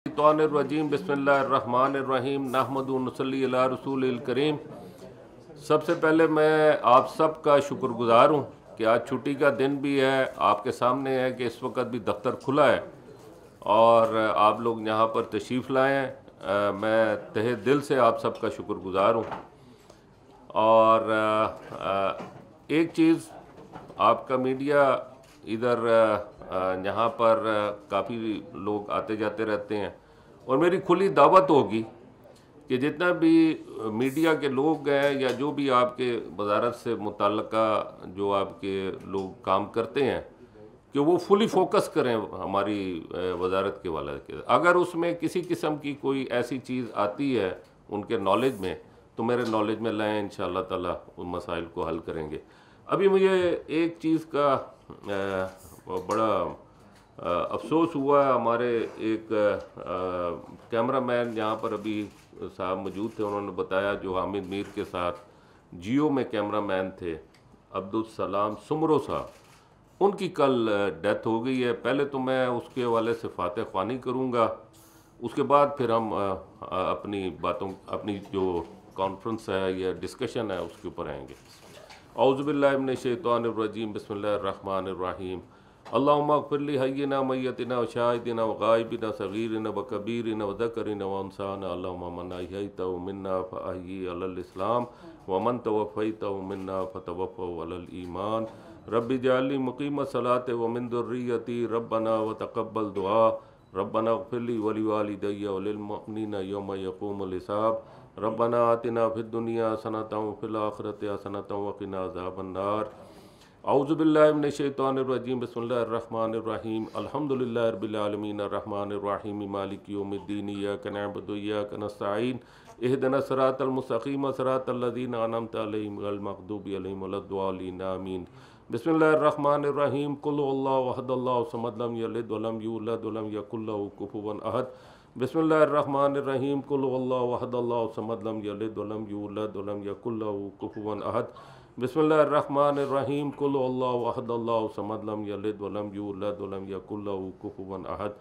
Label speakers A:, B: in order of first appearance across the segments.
A: रजीम बिस्मिल्लाहिर्रहमानिर्रहीम नहमदु व नसल्ली अला रसूलिल करीम। सबसे पहले मैं आप सब का शुक्रगुजार हूँ कि आज छुट्टी का दिन भी है। आपके सामने है कि इस वक्त भी दफ्तर खुला है और आप लोग यहाँ पर तशरीफ़ लाए हैं। मैं तहे दिल से आप सब का शुक्रगुजार हूँ। और एक चीज़, आपका मीडिया इधर यहाँ पर काफ़ी लोग आते जाते रहते हैं और मेरी खुली दावत होगी कि जितना भी मीडिया के लोग हैं या जो भी आपके वजारत से मुतल्लिका जो आपके लोग काम करते हैं कि वो फुली फोकस करें हमारी वजारत के वाले के। अगर उसमें किसी किस्म की कोई ऐसी चीज़ आती है उनके नॉलेज में तो मेरे नॉलेज में लाएँ, इंशाअल्लाह ताला उन मसाइल को हल करेंगे। अभी मुझे एक चीज़ का बड़ा अफसोस हुआ। हमारे एक कैमरामैन यहाँ पर अभी साहब मौजूद थे, उन्होंने बताया जो हामिद मीर के साथ जियो में कैमरामैन थे अब्दुल सलाम सुमरो साहब, उनकी कल डेथ हो गई है। पहले तो मैं उसके हवाले से फातह ख्वानी करूँगा, उसके बाद फिर हम अपनी बातों अपनी जो कॉन्फ्रेंस है या डिस्कशन है उसके ऊपर आएंगे। औज़ु बिल्लाहि मिनश शैतानिर रजीम बिस्मिल्लाहिर रहमानिर रहीम। अल्लाहुम्मा अग़फ़िर ली हय्यिना मय्यतिना व शाहिदिना व गायबिना सगीरिना व कबीरिना व ज़करिना व उन्साना। अल्लाहुम्मा मन अहयैतहु मिन्ना फ़अह्यि अलल इस्लाम व मन तवफ़्फ़ैतहु मिन्ना फ़तवफ़्फ़हु अलल ईमान। रब्बि जअलनी मुक़ीमस सलाति व मिन ज़ुर्रिय्यती रब्बना व तक़ब्बल दुआ। रब्बना अग़फ़िर ली व लिवालिदैया व लिल मुअमिनीना यौम यक़ूमुल हिसाब। रब्बना आतिना फ़िद दुनिया हसनतन व फ़िल आख़िरति हसनतन व क़िना अज़ाबन नार। औज़ु बिल्लाहि मिनश शैतानिर रजीम बिस्मिल्लाहिर रहमानिर रहीम। अल्हम्दुलिल्लाहि रब्बिल आलमीन अर्रहमानिर रहीम मालिकि यौमिद्दीन इय्याका नअबुदु व इय्याका नस्तईन इहदिनस सिरातल मुस्तक़ीम सिरातल लज़ीना अनअमता अलैहिम गैरिल मग़दूबि अलैहिम वलद्दालिन आमीन। बिस्मिल्लाहिर रहमानिर रहीम। कुल हुवल्लाहु अहद अल्लाहु समद लम यलिद व लम यूलद व लम यकुल लहू कुफुवन अहद। बिस्मिल्लाहिर रहमानिर रहीम। कुल हुवल्लाहु अहद अल्लाहु समद लम यलिद व लम यूलद व लम यकुल लहू कुफुवन अहद। बिस्मिल्लाहिर रहमानिर रहीम। कुल हुवल्लाहु अहद अल्लाहु समद लम यलिद व लम यूलद व लम यकुल लहू कुफुवन अहद।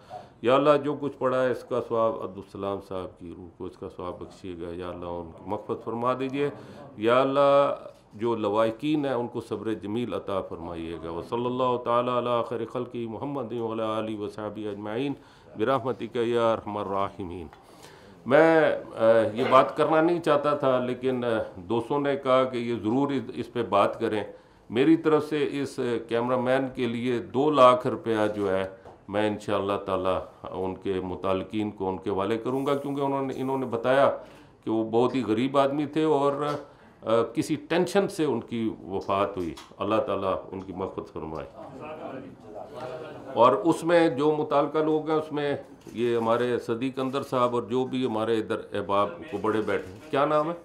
A: या अल्लाह जो कुछ पढ़ा है इसका सवाब अब्दुल सलाम साहब की रूह को इसका सवाब बख्शिएगा। या अल्लाह उनकी मग़फ़िरत फरमा दीजिए। या अल्लाह जो लवाइकीन है उनको सब्र जमील अता फरमाइएगा। व सल्लल्लाहु ताला अला खैरि खल्क़ि मुहम्मद व अला आलिहि व सहबिहि अजमईन बिरहमतिका या अरहमर राहिमीन। मैं ये बात करना नहीं चाहता था लेकिन दोस्तों ने कहा कि ये ज़रूर इस पे बात करें। मेरी तरफ से इस कैमरामैन के लिए 2 लाख रुपया जो है मैं इंशाअल्लाह ताला उनके मुताल्लिकीन को उनके हवाले करूँगा, क्योंकि इन्होंने बताया कि वो बहुत ही गरीब आदमी थे और किसी टेंशन से उनकी वफ़ात हुई। अल्लाह ताला उनकी मग़फ़िरत फरमाए। और उसमें जो मुताल्लिका लोग हैं उसमें ये हमारे सदीक अंदर साहब और जो भी हमारे इधर अहबाब को बड़े बैठे, क्या नाम है,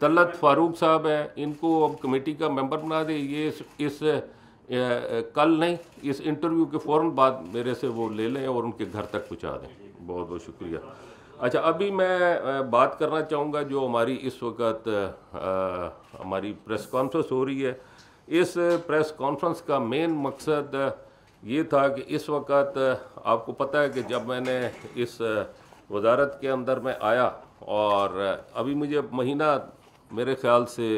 A: तलत फ़ारूक साहब हैं, इनको अब कमेटी का मेंबर बना दे। ये इस कल नहीं, इस इंटरव्यू के फ़ौरन बाद मेरे से वो ले लें और उनके घर तक पहुँचा दें। बहुत बहुत शुक्रिया। अच्छा, अभी मैं बात करना चाहूँगा जो हमारी इस वक्त हमारी प्रेस कॉन्फ्रेंस हो रही है। इस प्रेस कॉन्फ्रेंस का मेन मकसद ये था कि इस वक्त आपको पता है कि जब मैंने इस वजारत के अंदर में आया और अभी मुझे महीना मेरे ख़्याल से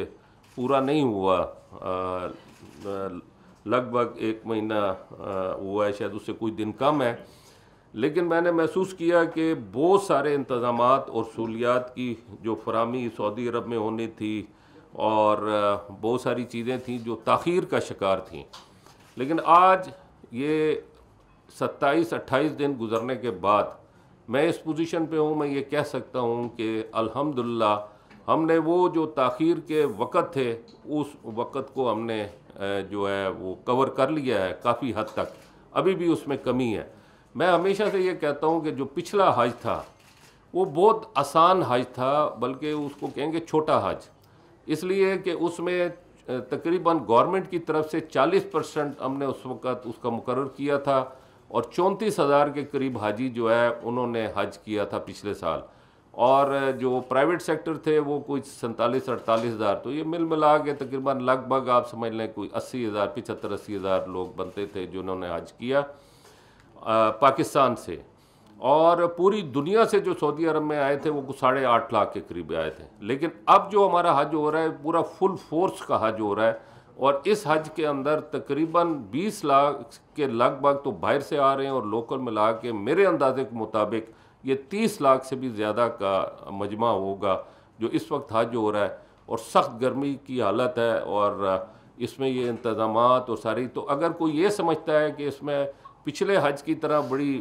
A: पूरा नहीं हुआ, लगभग 1 महीना हुआ है, शायद उससे कुछ दिन कम है, लेकिन मैंने महसूस किया कि बहुत सारे इंतज़ामात और सहूलियात की जो फराहमी सऊदी अरब में होनी थी और बहुत सारी चीज़ें थीं जो ताख़ीर का शिकार थीं। लेकिन आज ये 27-28 दिन गुज़रने के बाद मैं इस पोजीशन पे हूँ, मैं ये कह सकता हूँ कि अल्हम्दुलिल्लाह हमने वो जो ताख़ीर के वक़्त थे उस वक़्त को हमने जो है वो कवर कर लिया है काफ़ी हद तक। अभी भी उसमें कमी है। मैं हमेशा से ये कहता हूँ कि जो पिछला हज था वो बहुत आसान हज था, बल्कि उसको कहेंगे छोटा हज, इसलिए कि उसमें तकरीबन गवर्नमेंट की तरफ से 40% हमने उस वक़्त उसका मुकर्रर किया था और 34,000 के करीब हाजी जो है उन्होंने हज किया था पिछले साल, और जो प्राइवेट सेक्टर थे वो कुछ 47-48 हज़ार, तो ये मिल मिला के तकरीबन लगभग आप समझ लें कोई 80,000 75-80 हज़ार लोग बनते थे जिन्होंने हज किया पाकिस्तान से। और पूरी दुनिया से जो सऊदी अरब में आए थे वो 8.5 लाख के करीब आए थे। लेकिन अब जो हमारा हज हो रहा है पूरा फुल फोर्स का हज हो रहा है, और इस हज के अंदर तकरीबन 20 लाख के लगभग तो बाहर से आ रहे हैं, और लोकल मिला के मेरे अंदाजे के मुताबिक ये 30 लाख से भी ज़्यादा का मजमा होगा जो इस वक्त हज हो रहा है। और सख्त गर्मी की हालत है, और इसमें ये इंतज़ामात और सारी, तो अगर कोई ये समझता है कि इसमें पिछले हज की तरह बड़ी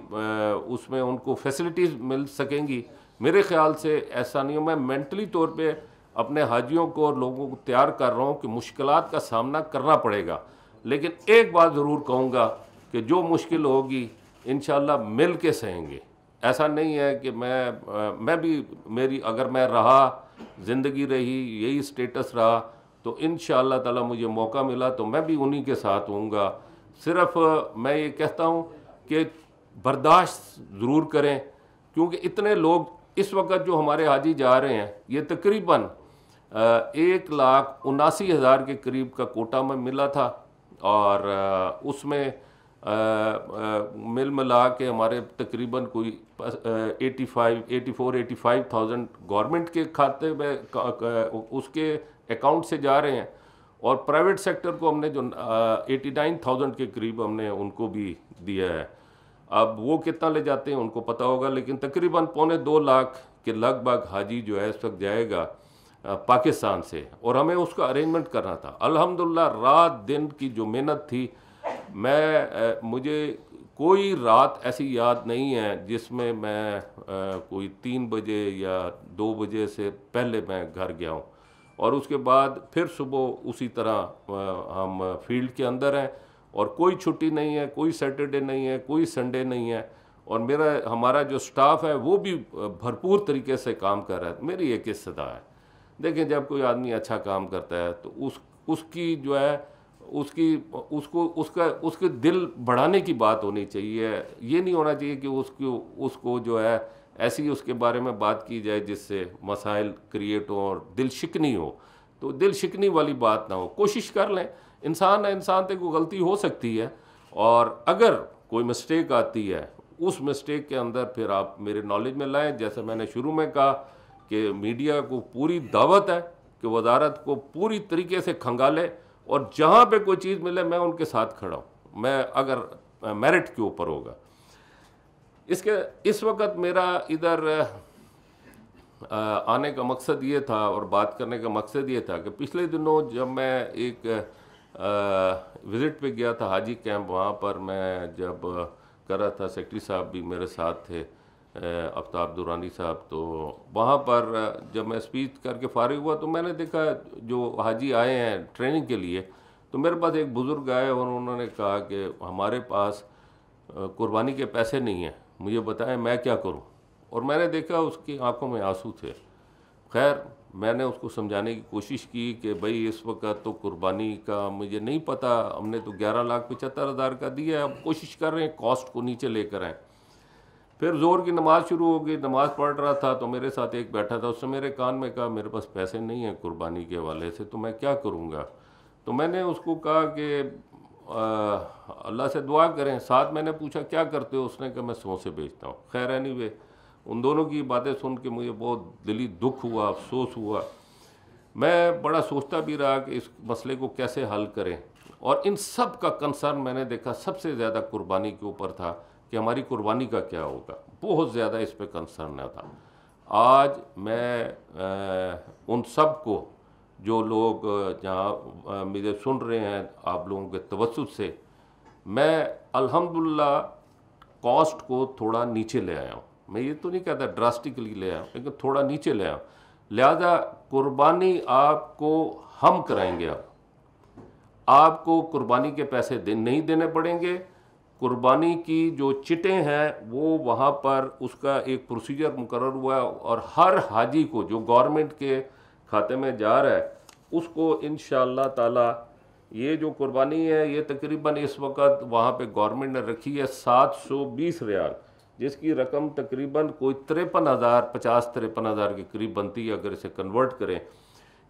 A: उसमें उनको फैसिलिटीज़ मिल सकेंगी, मेरे ख्याल से ऐसा नहीं हो। मैं मेंटली तौर पे अपने हाजियों को और लोगों को तैयार कर रहा हूँ कि मुश्किलात का सामना करना पड़ेगा, लेकिन एक बात ज़रूर कहूँगा कि जो मुश्किल होगी इंशाअल्लाह मिल के सहेंगे। ऐसा नहीं है कि मैं भी, मेरी अगर मैं रहा, ज़िंदगी रही, यही स्टेटस रहा, तो इंशाअल्लाह ताला मुझे मौका मिला तो मैं भी उन्हीं के साथ होऊंगा। सिर्फ मैं ये कहता हूँ कि बर्दाश्त ज़रूर करें, क्योंकि इतने लोग इस वक्त जो हमारे हाजी जा रहे हैं, ये तकरीबन 1,79,000 के करीब का कोटा में मिला था, और उसमें मिल मिला के हमारे तकरीबन कोई 84,000-85,000 गवर्नमेंट के खाते में उसके अकाउंट से जा रहे हैं, और प्राइवेट सेक्टर को हमने जो 89,000 के करीब हमने उनको भी दिया है। अब वो कितना ले जाते हैं उनको पता होगा, लेकिन तकरीबन 2.25 लाख के लगभग हाजी जो है इस वक्त जाएगा पाकिस्तान से, और हमें उसका अरेंजमेंट करना था। अल्हम्दुलिल्लाह रात दिन की जो मेहनत थी, मुझे कोई रात ऐसी याद नहीं है जिसमें मैं कोई 3 बजे या 2 बजे से पहले मैं घर गया हूँ, और उसके बाद फिर सुबह उसी तरह हम फील्ड के अंदर हैं, और कोई छुट्टी नहीं है, कोई सैटरडे नहीं है, कोई संडे नहीं है, और हमारा जो स्टाफ है वो भी भरपूर तरीके से काम कर रहा है। मेरी एक इस्तदा है, देखें जब कोई आदमी अच्छा काम करता है तो उसकी जो है उसके दिल बढ़ाने की बात होनी चाहिए। ये नहीं होना चाहिए कि उसको जो है ऐसी उसके बारे में बात की जाए जिससे मसाइल क्रिएट हो और दिल शिकनी हो। तो दिल शिकनी वाली बात ना हो, कोशिश कर लें। इंसान है, इंसान से कोई गलती हो सकती है, और अगर कोई मिस्टेक आती है उस मिस्टेक के अंदर फिर आप मेरे नॉलेज में लाएं। जैसे मैंने शुरू में कहा कि मीडिया को पूरी दावत है कि वजारत को पूरी तरीके से खंगाले, और जहाँ पे कोई चीज़ मिले मैं उनके साथ खड़ा हूँ, मैं अगर मेरिट के ऊपर होगा। इस वक्त मेरा इधर आने का मकसद ये था और बात करने का मकसद ये था कि पिछले दिनों जब मैं एक विज़िट पे गया था हाजी कैंप, वहाँ पर मैं जब कर रहा था, सेक्रेटरी साहब भी मेरे साथ थे, आफ्ताब दुरानी साहब, तो वहाँ पर जब मैं स्पीच करके फारिग हुआ तो मैंने देखा जो हाजी आए हैं ट्रेनिंग के लिए, तो मेरे पास एक बुज़ुर्ग आए और उन्होंने कहा कि हमारे पास कुर्बानी के पैसे नहीं हैं, मुझे बताएं मैं क्या करूं। और मैंने देखा उसकी आंखों में आंसू थे। खैर मैंने उसको समझाने की कोशिश की कि भाई इस वक्त तो कुर्बानी का मुझे नहीं पता, हमने तो 11,75,000 का दिया है, अब कोशिश कर रहे हैं कॉस्ट को नीचे लेकर आएँ। फिर ज़ोर की नमाज़ शुरू हो गई, नमाज़ पढ़ रहा था तो मेरे साथ एक बैठा था, उसने मेरे कान में कहा मेरे पास पैसे नहीं हैं कुर्बानी के हवाले से, तो मैं क्या करूँगा। तो मैंने उसको कहा कि अल्लाह से दुआ करें। साथ मैंने पूछा क्या करते हो, उसने कहा मैं समोसे बेचता हूँ। खैर एनीवे, उन दोनों की बातें सुन के मुझे बहुत दिली दुख हुआ, अफसोस हुआ। मैं बड़ा सोचता भी रहा कि इस मसले को कैसे हल करें, और इन सब का कंसर्न मैंने देखा सबसे ज़्यादा कुर्बानी के ऊपर था कि हमारी कुर्बानी का क्या होगा, बहुत ज़्यादा इस पे कंसर्न था। आज मैं उन सब को जो लोग जहाँ मुझे सुन रहे हैं आप लोगों के तवज्जुह से, मैं अल्हम्दुलिल्लाह कॉस्ट को थोड़ा नीचे ले आया हूँ। मैं ये तो नहीं कहता ड्रास्टिकली ले आया हूँ, लेकिन थोड़ा नीचे ले आया हूँ। लिहाजा कुर्बानी आपको हम कराएंगे, आपको कुर्बानी के पैसे नहीं देने पड़ेंगे। कुर्बानी की जो चिटें हैं वो वहाँ पर उसका एक प्रोसीजर मुकर्रर हुआ है, और हर हाजी को जो गवर्नमेंट के खाते में जा रहा है उसको इंशाअल्लाह ताला ये जो कुर्बानी है ये तकरीबन इस वक्त वहाँ पे गवर्नमेंट ने रखी है 720 रियाल, जिसकी रकम तकरीबन कोई 53,000 के करीब बनती है अगर इसे कन्वर्ट करें।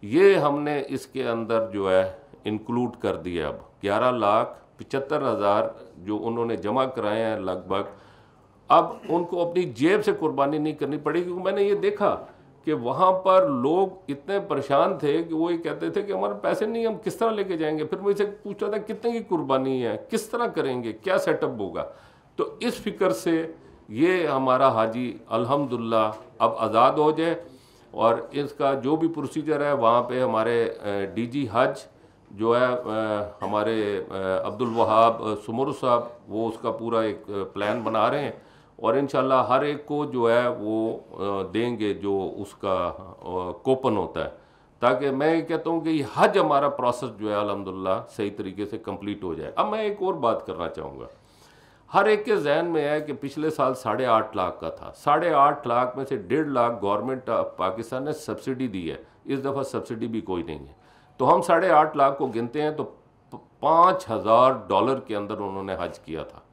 A: ये हमने इसके अंदर जो है इंक्लूड कर दिया। अब 11,75,000 जो उन्होंने जमा कराए हैं लगभग, अब उनको अपनी जेब से कुर्बानी नहीं करनी पड़ेगी, क्योंकि मैंने ये देखा कि वहाँ पर लोग इतने परेशान थे कि वो ये कहते थे कि हमारे पैसे नहीं, हम किस तरह लेके जाएंगे। फिर मुझसे पूछता था कितने की कुर्बानी है, किस तरह करेंगे, क्या सेटअप होगा। तो इस फिक्र से ये हमारा हाजी अल्हम्दुलिल्लाह अब आज़ाद हो जाए, और इसका जो भी प्रोसीजर है वहाँ पे हमारे डीजी हज जो है हमारे अब्दुल वहाब सुमर साहब, वो उसका पूरा एक प्लान बना रहे हैं, और इंशाल्लाह हर एक को जो है वो देंगे जो उसका कूपन होता है, ताकि मैं कहता हूँ कि ये हज हमारा प्रोसेस जो है अल्हम्दुलिल्लाह सही तरीके से कंप्लीट हो जाए। अब मैं एक और बात करना चाहूँगा, हर एक के जहन में है कि पिछले साल 8.5 लाख का था, 8.5 लाख में से 1.5 लाख गवर्नमेंट पाकिस्तान ने सब्सिडी दी है, इस दफ़ा सब्सिडी भी कोई नहीं है। तो हम 8.5 लाख को गिनते हैं तो $5,000 के अंदर उन्होंने हज किया था।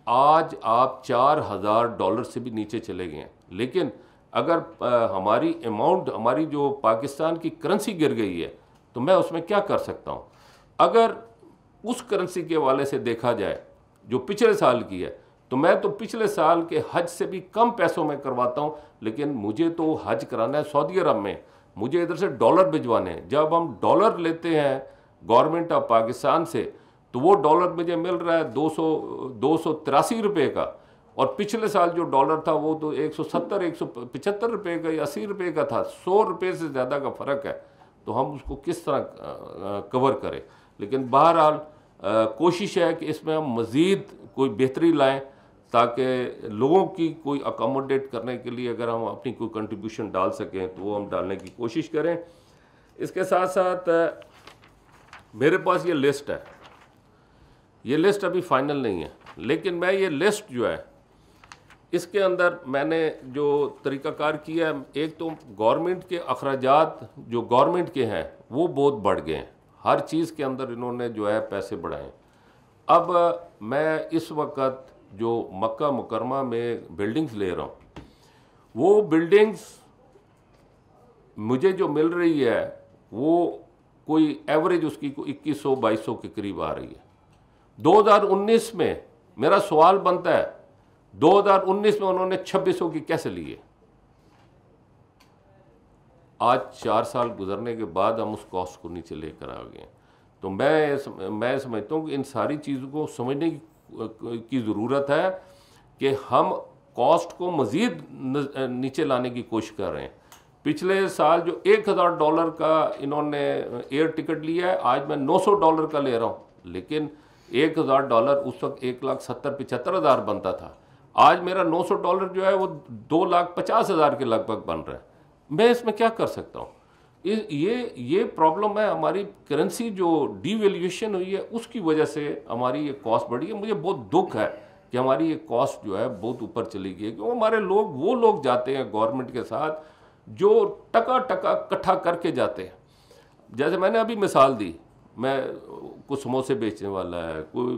A: आज आप $4,000 से भी नीचे चले गए हैं। लेकिन अगर हमारी अमाउंट, हमारी जो पाकिस्तान की करेंसी गिर गई है, तो मैं उसमें क्या कर सकता हूँ। अगर उस करेंसी के हवाले से देखा जाए जो पिछले साल की है, तो मैं तो पिछले साल के हज से भी कम पैसों में करवाता हूँ, लेकिन मुझे तो हज कराना है सऊदी अरब में, मुझे इधर से डॉलर भिजवाने हैं। जब हम डॉलर लेते हैं गवर्नमेंट ऑफ पाकिस्तान से, तो वो डॉलर मुझे मिल रहा है 283 रुपये का, और पिछले साल जो डॉलर था वो तो 170 175 रुपये का या 80 रुपये का था। 100 रुपये से ज़्यादा का फ़र्क है। तो हम उसको किस तरह कवर करें। लेकिन बहरहाल कोशिश है कि इसमें हम मज़ीद कोई बेहतरी लाएं, ताकि लोगों की कोई अकोमोडेट करने के लिए अगर हम अपनी कोई कंट्रीब्यूशन डाल सकें तो वो हम डालने की कोशिश करें। इसके साथ साथ मेरे पास ये लिस्ट है, ये लिस्ट अभी फाइनल नहीं है, लेकिन मैं ये लिस्ट जो है इसके अंदर मैंने जो तरीक़ाकार किया है, एक तो गवर्नमेंट के अखराजात जो गवर्नमेंट के हैं वो बहुत बढ़ गए हैं, हर चीज़ के अंदर इन्होंने जो है पैसे बढ़ाए। अब मैं इस वक्त जो मक्का मुकरमा में बिल्डिंग्स ले रहा हूँ, वो बिल्डिंग्स मुझे जो मिल रही है वो कोई एवरेज उसकी 2100-2200 के करीब आ रही है। 2019 में मेरा सवाल बनता है, 2019 में उन्होंने 2600 की कैसे ली है। आज 4 साल गुजरने के बाद हम उस कॉस्ट को नीचे लेकर आ गए। तो मैं समझता हूँ कि इन सारी चीज़ों को समझने की ज़रूरत है कि हम कॉस्ट को मज़ीद नीचे लाने की कोशिश कर रहे हैं। पिछले साल जो $1,000 का इन्होंने एयर टिकट लिया है, आज मैं $900 का ले रहा हूँ, लेकिन $1,000 उस वक्त 1,70,75,000 बनता था। आज मेरा $900 जो है वो 2,50,000 के लगभग बन रहा है। मैं इसमें क्या कर सकता हूँ। ये प्रॉब्लम है, हमारी करेंसी जो डीवैल्यूएशन हुई है उसकी वजह से हमारी ये कॉस्ट बढ़ी है। मुझे बहुत दुख है कि हमारी ये कॉस्ट जो है बहुत ऊपर चली गई है, क्योंकि हमारे वो लोग जाते हैं गवर्नमेंट के साथ जो टका इकट्ठा करके जाते हैं। जैसे मैंने अभी मिसाल दी, मैं कुछ समोसे बेचने वाला है, कोई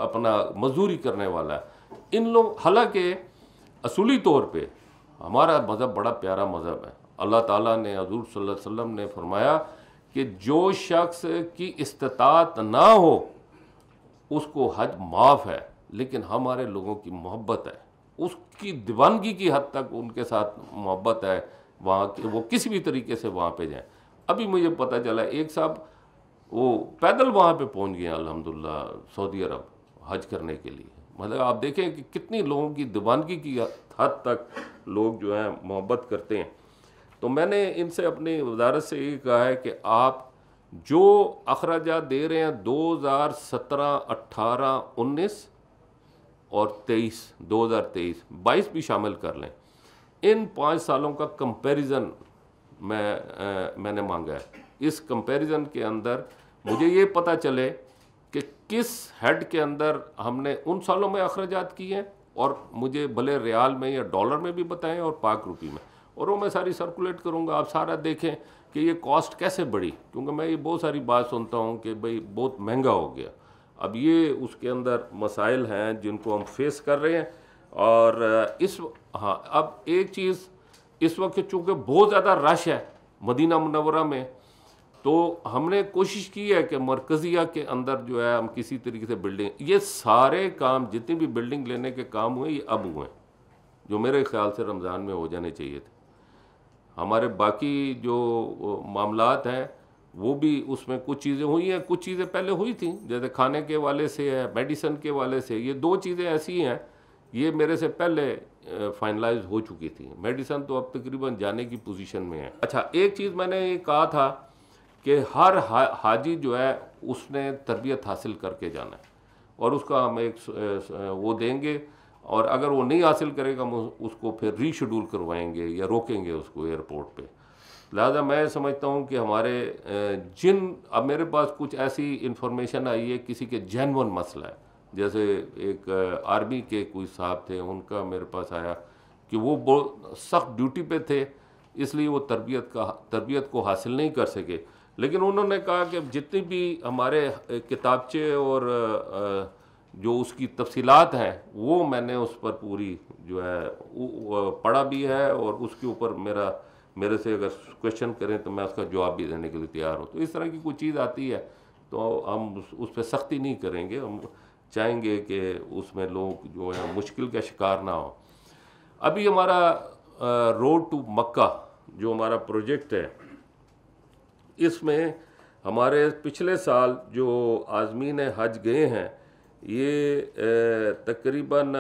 A: अपना मजदूरी करने वाला है, इन लोग, हालांकि असूली तौर पे हमारा मज़हब बड़ा प्यारा मज़हब है। अल्लाह ताला ने, हज़ूर सल्लल्लाहु अलैहि वसल्लम ने फरमाया कि जो शख्स की इस्तिताअत ना हो उसको हज माफ़ है, लेकिन हमारे लोगों की मोहब्बत है, उसकी दीवानगी की हद तक उनके साथ मोहब्बत है वहाँ की, वो किसी भी तरीके से वहाँ पे जाएं। अभी मुझे पता चला एक साहब वो पैदल वहाँ पे पहुँच गए अल्हम्दुलिल्लाह सऊदी अरब हज करने के लिए। मतलब आप देखें कि कितनी लोगों की दीवानगी की हद तक लोग जो है मोहब्बत करते हैं। तो मैंने इनसे अपनी वजारत से ये कहा है कि आप जो अखराजात दे रहे हैं 2017, 18, 19 और 23, 2023, 22 भी शामिल कर लें, इन 5 सालों का कंपैरिजन मैंने मांगा है। इस कंपैरिजन के अंदर मुझे ये पता चले कि किस हेड के अंदर हमने उन सालों में अखराजात किए हैं, और मुझे भले रियाल में या डॉलर में भी बताएं और पाक रुपये में, और वो मैं सारी सर्कुलेट करूँगा। आप सारा देखें कि ये कॉस्ट कैसे बढ़ी, क्योंकि मैं ये बहुत सारी बात सुनता हूँ कि भाई बहुत महंगा हो गया। अब ये उसके अंदर मसाइल हैं जिनको हम फेस कर रहे हैं। और अब एक चीज़, इस वक्त चूँकि बहुत ज़्यादा रश है मदीना मुनव्वरा में, तो हमने कोशिश की है कि मरकज़िया के अंदर जो है हम किसी तरीके से बिल्डिंग, ये सारे काम जितनी भी बिल्डिंग लेने के काम हुए ये अब हुए, जो मेरे ख्याल से रमज़ान में हो जाने चाहिए थे। हमारे बाकी जो मामलात हैं वो भी उसमें कुछ चीज़ें हुई हैं, कुछ चीज़ें पहले हुई थी, जैसे खाने के वाले से है, मेडिसन के वाले से, ये 2 चीज़ें ऐसी हैं ये मेरे से पहले फाइनलाइज हो चुकी थी। मेडिसन तो अब तकरीबन जाने की पोजीशन में है। अच्छा, एक चीज़ मैंने ये कहा था कि हर हाजी जो है उसने तरबियत हासिल करके जाना है और उसका हम एक वो देंगे, और अगर वो नहीं हासिल करेगा हम उसको फिर रीशेड्यूल करवाएंगे या रोकेंगे उसको एयरपोर्ट पे। लिहाजा मैं समझता हूँ कि हमारे अब मेरे पास कुछ ऐसी इंफॉर्मेशन आई है किसी के जेन्युइन मसला है, जैसे एक आर्मी के कोई साहब थे, उनका मेरे पास आया कि वो बहुत सख्त ड्यूटी पे थे, इसलिए वो तरबियत को हासिल नहीं कर सके, लेकिन उन्होंने कहा कि जितनी भी हमारे किताबचे और जो उसकी तफसीलात हैं वो मैंने उस पर पूरी जो है पढ़ा भी है, और उसके ऊपर मेरे से अगर क्वेश्चन करें तो मैं उसका जवाब भी देने के लिए तैयार हूँ। तो इस तरह की कोई चीज़ आती है तो हम उस पर सख्ती नहीं करेंगे, हम चाहेंगे कि उसमें लोग जो है मुश्किल का शिकार ना हो। अभी हमारा रोड टू मक्का जो हमारा प्रोजेक्ट है, इसमें हमारे पिछले साल जो आज़मीन हज गए हैं ये तकरीबन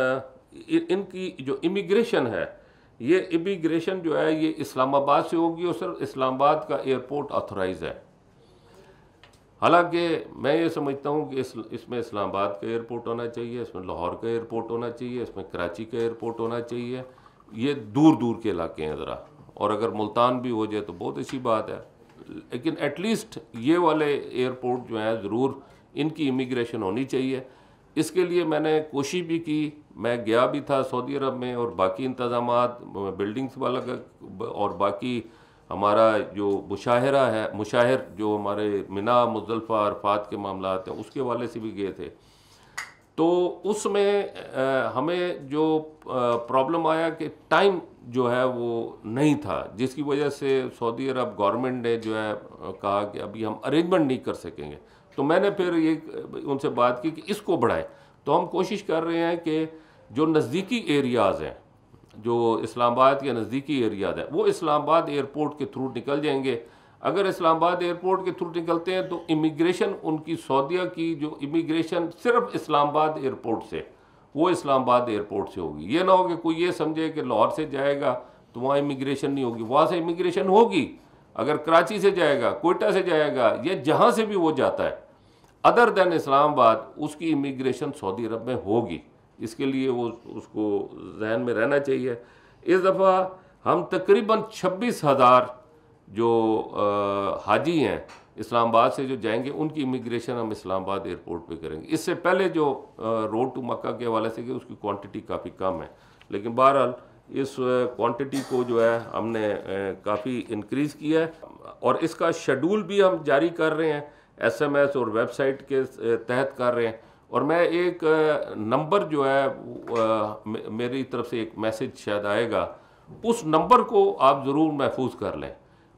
A: इनकी जो इमिग्रेशन है, ये इमिग्रेशन जो है ये इस्लामाबाद से होगी और सिर्फ इस्लामाबाद का एयरपोर्ट ऑथराइज है। हालांकि मैं ये समझता हूँ कि इसमें इस्लामाबाद का एयरपोर्ट होना चाहिए, इसमें लाहौर का एयरपोर्ट होना चाहिए, इसमें कराची का एयरपोर्ट होना चाहिए। ये दूर दूर के इलाके हैं ज़रा, और अगर मुल्तान भी हो जाए तो बहुत अच्छी बात है, लेकिन एटलीस्ट ये वाले एयरपोर्ट जो हैं ज़रूर इनकी इमिग्रेशन होनी चाहिए। इसके लिए मैंने कोशिश भी की, मैं गया भी था सऊदी अरब में, और बाकी इंतज़ामात बिल्डिंग्स वाला और बाकी हमारा जो मुशाहिर जो हमारे मिना मुज़दलिफ़ा अरफात के मामलात हैं उसके वाले से भी गए थे। तो उसमें हमें जो प्रॉब्लम आया कि टाइम जो है वो नहीं था, जिसकी वजह से सऊदी अरब गवर्नमेंट ने जो है कहा कि अभी हम अरेंजमेंट नहीं कर सकेंगे। तो मैंने फिर ये उनसे बात की कि इसको बढ़ाएं। तो हम कोशिश कर रहे हैं कि जो नज़दीकी एरियाज़ हैं, जो इस्लामाबाद के नज़दीकी एरियाज़ हैं, वो इस्लामाबाद एयरपोर्ट के थ्रू निकल जाएंगे। अगर इस्लामाबाद एयरपोर्ट के थ्रू निकलते हैं तो इमिग्रेशन उनकी सऊदीया की जो इमिग्रेशन सिर्फ इस्लामाबाद एयरपोर्ट से, वो इस्लामाबाद एयरपोर्ट से होगी। ये ना हो कि कोई ये समझे कि लाहौर से जाएगा तो वहाँ इमिग्रेशन नहीं होगी, वहाँ से इमिग्रेशन होगी। अगर कराची से जाएगा, कोयटा से जाएगा, या जहाँ से भी वो जाता है अदर देन इस्लामाबाद, उसकी इमिग्रेशन सऊदी अरब में होगी। इसके लिए वो उसको जहन में रहना चाहिए। इस दफ़ा हम तकरीबन 26,000 जो हाजी हैं इस्लामाबाद से जो जाएंगे उनकी इमिग्रेशन हम इस्लामाबाद एयरपोर्ट पे करेंगे। इससे पहले जो रोड टू मक्का के हवाले से उसकी क्वांटिटी काफ़ी कम है, लेकिन बहरहाल इस क्वांटिटी को जो है हमने काफ़ी इंक्रीज़ किया है, और इसका शेड्यूल भी हम जारी कर रहे हैं, SMS और वेबसाइट के तहत कर रहे हैं। और मैं एक नंबर जो है मेरी तरफ से एक मैसेज शायद आएगा, उस नंबर को आप ज़रूर महफूज कर लें।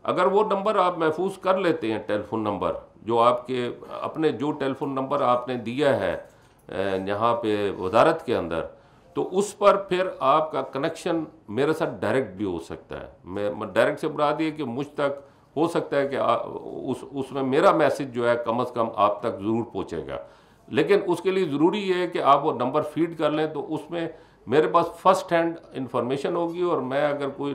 A: अगर वो नंबर आप महफूज कर लेते हैं, टेलीफोन नंबर जो आपके अपने जो टेलीफोन नंबर आपने दिया है यहाँ पे वजारत के अंदर, तो उस पर फिर आपका कनेक्शन मेरे साथ डायरेक्ट भी हो सकता है। मैं डायरेक्ट से मुराद ये कि मुझ तक हो सकता है कि उसमें मेरा मैसेज जो है कम से कम आप तक ज़रूर पहुँचेगा। लेकिन उसके लिए ज़रूरी है कि आप वो नंबर फीड कर लें, तो उसमें मेरे पास फर्स्ट हैंड इंफॉर्मेशन होगी। और मैं अगर कोई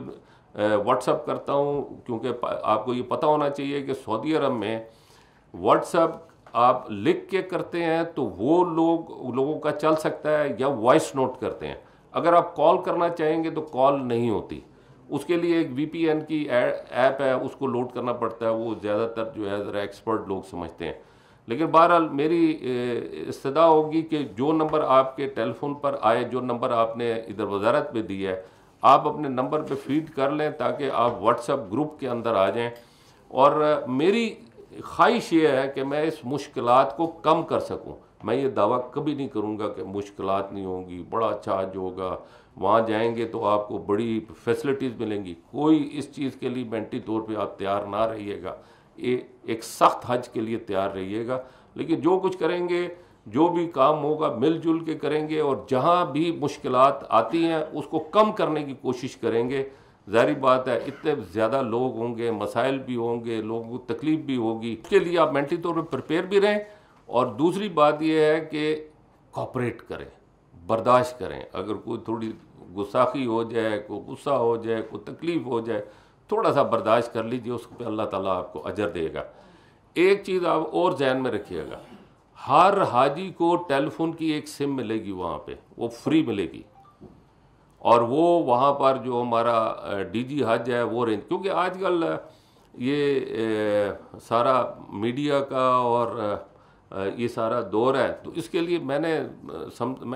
A: व्हाट्सअप करता हूँ, क्योंकि आपको ये पता होना चाहिए कि सऊदी अरब में व्हाट्सअप आप लिख के करते हैं तो वो लोगों का चल सकता है, या वॉइस नोट करते हैं। अगर आप कॉल करना चाहेंगे तो कॉल नहीं होती, उसके लिए एक VPN की ऐप है, उसको लोड करना पड़ता है। वो ज़्यादातर जो है ज़रा एक्सपर्ट लोग समझते हैं। लेकिन बहरहाल मेरी इस्तदा होगी कि जो नंबर आपके टेलीफोन पर आए, जो नंबर आपने इधर वजारत में दिया है, आप अपने नंबर पे फीड कर लें ताकि आप व्हाट्सएप ग्रुप के अंदर आ जाएं। और मेरी ख्वाहिश ये है कि मैं इस मुश्किलात को कम कर सकूं। मैं ये दावा कभी नहीं करूंगा कि मुश्किलात नहीं होंगी, बड़ा अच्छा हज होगा, वहाँ जाएंगे तो आपको बड़ी फैसिलिटीज़ मिलेंगी। कोई इस चीज़ के लिए मेंटली तौर पे आप तैयार ना रहिएगा। एक सख्त हज के लिए तैयार रहिएगा। लेकिन जो कुछ करेंगे, जो भी काम होगा मिलजुल के करेंगे, और जहाँ भी मुश्किलात आती हैं उसको कम करने की कोशिश करेंगे। ज़ाहिर बात है इतने ज़्यादा लोग होंगे, मसाइल भी होंगे, लोगों को तकलीफ़ भी होगी, उसके लिए आप मेंटली तौर पर प्रिपेयर भी रहें। और दूसरी बात यह है कि कॉपरेट करें, बर्दाश्त करें। अगर कोई थोड़ी गुस्साखी हो जाए, कोई गुस्सा हो जाए, कोई तकलीफ़ हो जाए, थोड़ा सा बर्दाश्त कर लीजिए, उस पर अल्लाह ताला आपको अजर देगा। एक चीज़ आप और जहन में रखिएगा, हर हाजी को टेलीफोन की एक सिम मिलेगी, वहाँ पे वो फ्री मिलेगी। और वो वहाँ पर जो हमारा डीजी हज है वो रेंज, क्योंकि आजकल ये सारा मीडिया का और ये सारा दौर है, तो इसके लिए मैं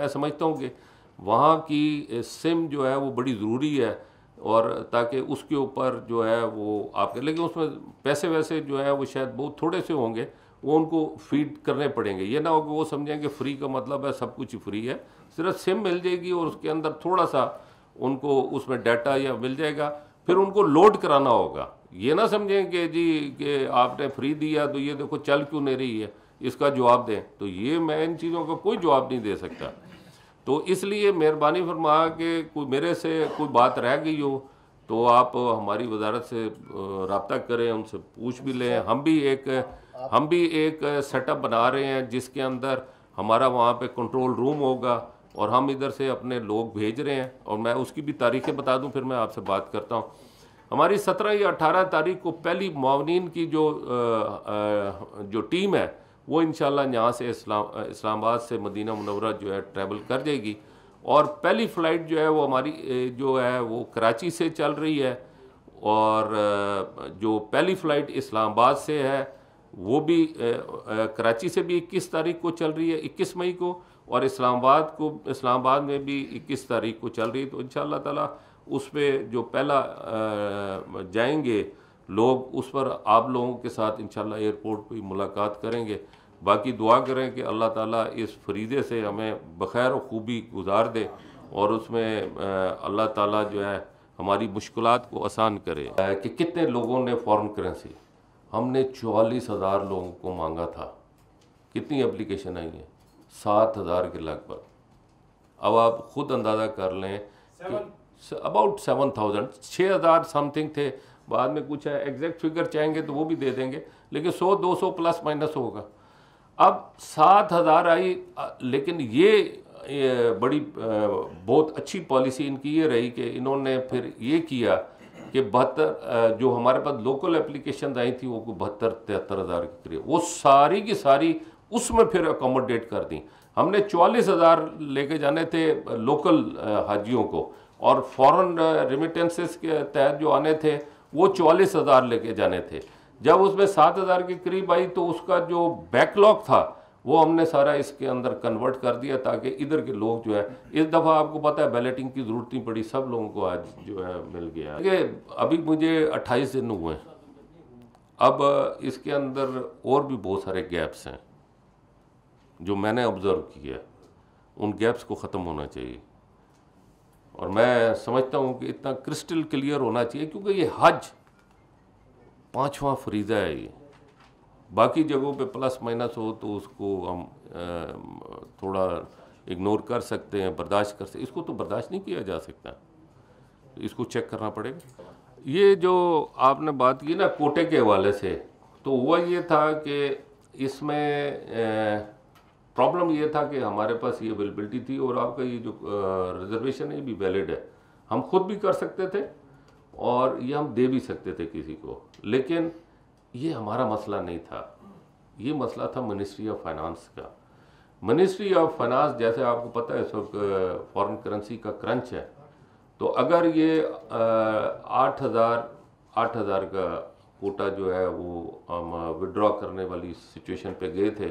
A: समझता हूँ कि वहाँ की सिम जो है वो बड़ी ज़रूरी है, और ताकि उसके ऊपर जो है वो आपके, लेकिन उसमें पैसे वैसे जो है वो शायद बहुत थोड़े से होंगे, वो उनको फीड करने पड़ेंगे। ये ना हो कि वो समझेंगे फ्री का मतलब है सब कुछ फ्री है। सिर्फ सिम मिल जाएगी और उसके अंदर थोड़ा सा उनको उसमें डाटा या मिल जाएगा, फिर उनको लोड कराना होगा। ये ना समझें कि जी कि आपने फ्री दिया तो ये देखो चल क्यों नहीं रही है, इसका जवाब दें। तो ये मैं इन चीज़ों का कोई जवाब नहीं दे सकता। तो इसलिए मेहरबानी फरमा के कोई मेरे से कोई बात रह गई हो तो आप हमारी वजारत से रब्ता करें, उनसे पूछ भी लें। हम भी एक सेटअप बना रहे हैं जिसके अंदर हमारा वहाँ पे कंट्रोल रूम होगा, और हम इधर से अपने लोग भेज रहे हैं। और मैं उसकी भी तारीखें बता दूं, फिर मैं आपसे बात करता हूँ। हमारी 17 या 18 तारीख को पहली मावनीन की जो टीम है वो इंशाल्लाह यहाँ से इस्लामाबाद से मदीना मुनव्वरा जो है ट्रैवल कर जाएगी। और पहली फ़्लाइट जो है वो हमारी जो है वो कराची से चल रही है, और जो पहली फ़्लाइट इस्लामाबाद से है वो भी कराची से भी 21 तारीख को चल रही है, 21 मई को, और इस्लामाबाद में भी 21 तारीख को चल रही है। तो इंशाअल्लाह ताला उस पर जो पहला जाएंगे लोग, उस पर आप लोगों के साथ इंशाअल्लाह एयरपोर्ट पर मुलाकात करेंगे। बाकी दुआ करें कि अल्लाह ताला इस फरीदे से हमें बखैर और खूबी गुजार दे, और उसमें अल्लाह ताला जो है हमारी मुश्किलात को आसान करे। कि कितने लोगों ने फ़ॉरेन करेंसी, हमने 44,000 लोगों को मांगा था। कितनी एप्लीकेशन आई है? 7,000 के लगभग। अब आप खुद अंदाज़ा कर लें कि अबाउट 7,000, 6,000 समथिंग थे, बाद में कुछ है, एग्जैक्ट फिगर चाहेंगे तो वो भी दे देंगे, लेकिन 100-200 प्लस माइनस होगा। अब 7,000 आई, लेकिन ये बड़ी बहुत अच्छी पॉलिसी इनकी ये रही कि इन्होंने फिर ये किया कि 72 जो हमारे पास लोकल एप्लीकेशन आई थी वो 72-73 हज़ार के करीब, वो सारी की सारी उसमें फिर अकोमोडेट कर दी। हमने 44,000 लेके जाने थे लोकल हाजियों को, और फॉरेन रेमिटेंसेस के तहत जो आने थे वो 44,000 लेके जाने थे। जब उसमें 7,000 के करीब आई तो उसका जो बैकलॉग था वो हमने सारा इसके अंदर कन्वर्ट कर दिया, ताकि इधर के लोग जो है, इस दफ़ा आपको पता है बैलेटिंग की ज़रूरत नहीं पड़ी, सब लोगों को आज जो है मिल गया। कि अभी मुझे 28 दिन हुए, अब इसके अंदर और भी बहुत सारे गैप्स हैं जो मैंने ऑब्ज़र्व किया, उन गैप्स को ख़त्म होना चाहिए। और मैं समझता हूँ कि इतना क्रिस्टल क्लियर होना चाहिए, क्योंकि ये हज 5वां फरीज़ा है। ये बाकी जगहों पे प्लस माइनस हो तो उसको हम थोड़ा इग्नोर कर सकते हैं, बर्दाश्त कर सकते, इसको तो बर्दाश्त नहीं किया जा सकता, तो इसको चेक करना पड़ेगा। ये जो आपने बात की ना कोटे के हवाले से, तो हुआ ये था कि इसमें प्रॉब्लम ये था कि हमारे पास ये अवेलेबिलिटी थी, और आपका ये जो रिजर्वेशन है ये भी वैलिड है, हम खुद भी कर सकते थे और ये हम दे भी सकते थे किसी को, लेकिन ये हमारा मसला नहीं था, ये मसला था मिनिस्ट्री ऑफ फाइनेंस का। मिनिस्ट्री ऑफ फाइनेंस, जैसे आपको पता है इस वक्त फॉरेन करेंसी का क्रंच है, तो अगर ये 8,000 का कोटा जो है वो हम विड्रॉ करने वाली सिचुएशन पे गए थे,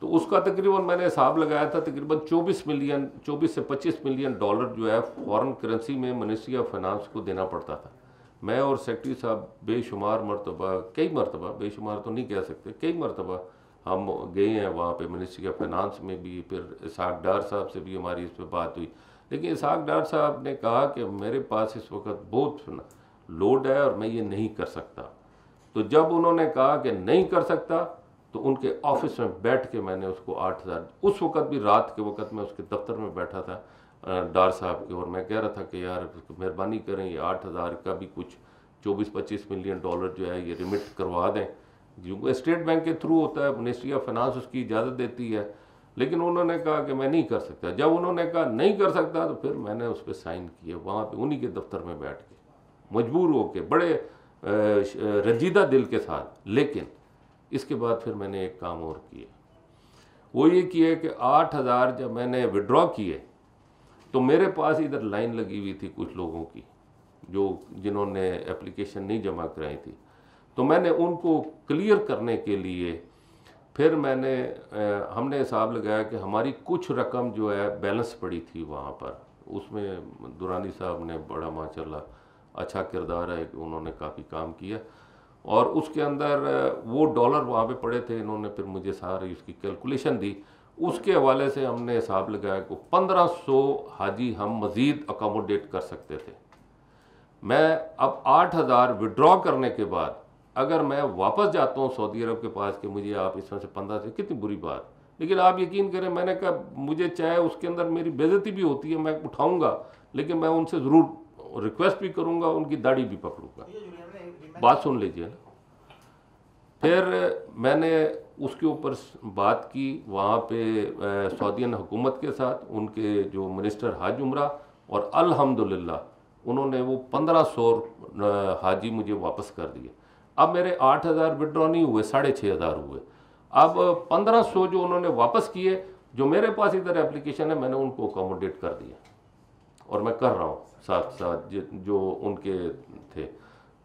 A: तो उसका तकरीबन मैंने हिसाब लगाया था तकरीबन 24 से 25 मिलियन डॉलर जो है फॉरेन करेंसी में मिनिस्ट्री ऑफ फाइनेंस को देना पड़ता था। मैं और सेक्रेटरी साहब बेशुमार मरतबा, कई मरतबा, बेशुमार तो नहीं कह सकते, कई मरतबा हम गए हैं वहाँ पे मिनिस्ट्री ऑफ फाइनेंस में भी। फिर इसहाक डार साहब से भी हमारी इस पर बात हुई, लेकिन इसहाक डार साहब ने कहा कि मेरे पास इस वक्त बहुत लोड है और मैं ये नहीं कर सकता। तो जब उन्होंने कहा कि नहीं कर सकता, तो उनके ऑफिस में बैठ के मैंने उसको 8,000, उस वक़्त भी रात के वक़्त मैं उसके दफ्तर में बैठा था डार साहब के, और मैं कह रहा था कि यार मेहरबानी करें, ये 8,000 का भी कुछ 24-25 मिलियन डॉलर जो है ये रिमिट करवा दें, जो स्टेट बैंक के थ्रू होता है, मिनिस्ट्री ऑफ फाइनेंस उसकी इजाज़त देती है। लेकिन उन्होंने कहा कि मैं नहीं कर सकता। जब उन्होंने कहा नहीं कर सकता, तो फिर मैंने उस पर साइन किए वहाँ पे उन्हीं के दफ्तर में बैठ के, मजबूर होके, बड़े रंजीदा दिल के साथ। लेकिन इसके बाद फिर मैंने एक काम और किया, वो ये किया कि 8,000 जब मैंने विड्रॉ किए, तो मेरे पास इधर लाइन लगी हुई थी कुछ लोगों की जिन्होंने एप्लीकेशन नहीं जमा कराई थी। तो मैंने उनको क्लियर करने के लिए फिर हमने हिसाब लगाया कि हमारी कुछ रकम जो है बैलेंस पड़ी थी वहाँ पर। उसमें दुरानी साहब ने बड़ा माशाल्लाह अच्छा किरदार है कि उन्होंने काफ़ी काम किया, और उसके अंदर वो डॉलर वहाँ पे पड़े थे। इन्होंने फिर मुझे सारी उसकी कैलकुलेशन दी, उसके हवाले से हमने हिसाब लगाया कि 1500 हाजी हम मज़ीद अकोमोडेट कर सकते थे। मैं अब 8,000 विड्रॉ करने के बाद अगर मैं वापस जाता हूँ सऊदी अरब के पास कि मुझे आप इसमें से 15 से, कितनी बुरी बात। लेकिन आप यकीन करें, मैंने कहा मुझे चाहे उसके अंदर मेरी बेइज्जती भी होती है, मैं उठाऊंगा, लेकिन मैं उनसे ज़रूर रिक्वेस्ट भी करूंगा, उनकी दाढ़ी भी पकड़ूंगा। बात सुन लीजिए ना। फिर मैंने उसके ऊपर बात की वहाँ पे सऊदीयन हुकूमत के साथ, उनके जो मिनिस्टर हाज उमरा, और अल्हम्दुलिल्लाह उन्होंने वो 1500 हाजी मुझे वापस कर दिए। अब मेरे 8,000 विड्रॉ नहीं हुए, 6,500 हुए। अब 1500 जो उन्होंने वापस किए, जो मेरे पास इधर एप्लीकेशन है, मैंने उनको अकोमोडेट कर दिया, और मैं कर रहा हूँ साथ साथ जो उनके थे।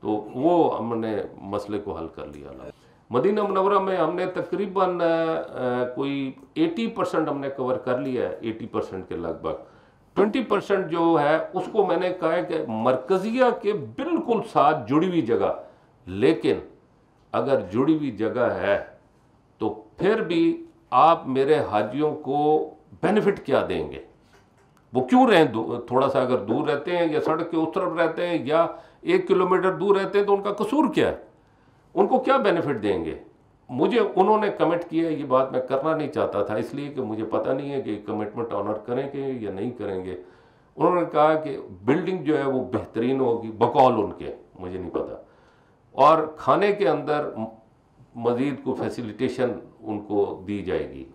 A: तो वो हमने मसले को हल कर लिया। मदीना मुनव्वरा में हमने तकरीबन कोई 80% हमने कवर कर लिया है, 80% के लगभग। 20% जो है उसको मैंने कहा है कि मरकजिया के बिल्कुल साथ जुड़ी हुई जगह, लेकिन अगर जुड़ी हुई जगह है तो फिर भी आप मेरे हाजियों को बेनिफिट क्या देंगे? वो क्यों रहें थोड़ा सा अगर दूर रहते हैं, या सड़क के उस तरफ रहते हैं, या 1 किलोमीटर दूर रहते हैं, तो उनका कसूर क्या है? उनको क्या बेनिफिट देंगे? मुझे उन्होंने कमिट किया, ये बात मैं करना नहीं चाहता था, इसलिए कि मुझे पता नहीं है कि कमिटमेंट ऑनर करेंगे या नहीं करेंगे। उन्होंने कहा कि बिल्डिंग जो है वो बेहतरीन होगी, बकौल उनके, मुझे नहीं पता, और खाने के अंदर मज़ीद को फैसिलिटेशन उनको दी जाएगी।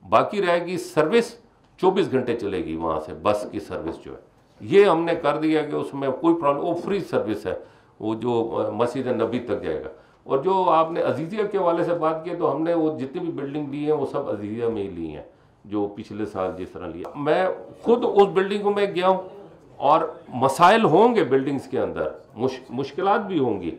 A: बाकी रहेगी सर्विस, 24 घंटे चलेगी वहाँ से, बस की सर्विस जो है, ये हमने कर दिया कि उसमें कोई प्रॉब्लम, वो फ्री सर्विस है, वो जो मस्जिद नबी तक जाएगा। और जो आपने अजीज़िया के हवाले से बात की, तो हमने वो जितनी भी बिल्डिंग ली हैं वो सब अजीज़िया में ही ली हैं, जो पिछले साल जिस तरह लिया। मैं खुद उस बिल्डिंग में गया हूँ, और मसाइल होंगे बिल्डिंग्स के अंदर, मुश्किलात भी होंगी।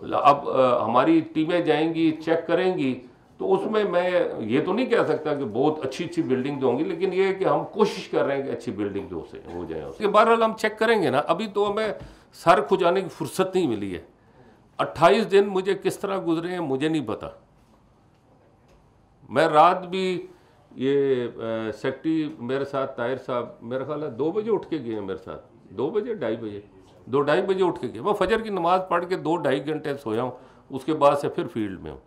A: अब हमारी टीमें जाएंगी, चेक करेंगी, तो उसमें मैं ये तो नहीं कह सकता कि बहुत अच्छी अच्छी बिल्डिंग होंगी, लेकिन ये है कि हम कोशिश कर रहे हैं कि अच्छी बिल्डिंग जो से हो जाए। उसके बहरहाल हम चेक करेंगे ना। अभी तो हमें सर खुजाने की फुर्सत नहीं मिली है। 28 दिन मुझे किस तरह गुजरे हैं मुझे नहीं पता। मैं रात भी ये सेक्रेटरी मेरे साथ ताहिर साहब मेरा ख्याल है 2 बजे उठ के गए मेरे साथ, 2 बजे 2:30 बजे उठ के गए। मैं फजर की नमाज़ पढ़ के 2-2.5 घंटे सोया हूँ, उसके बाद से फिर फील्ड में हूँ।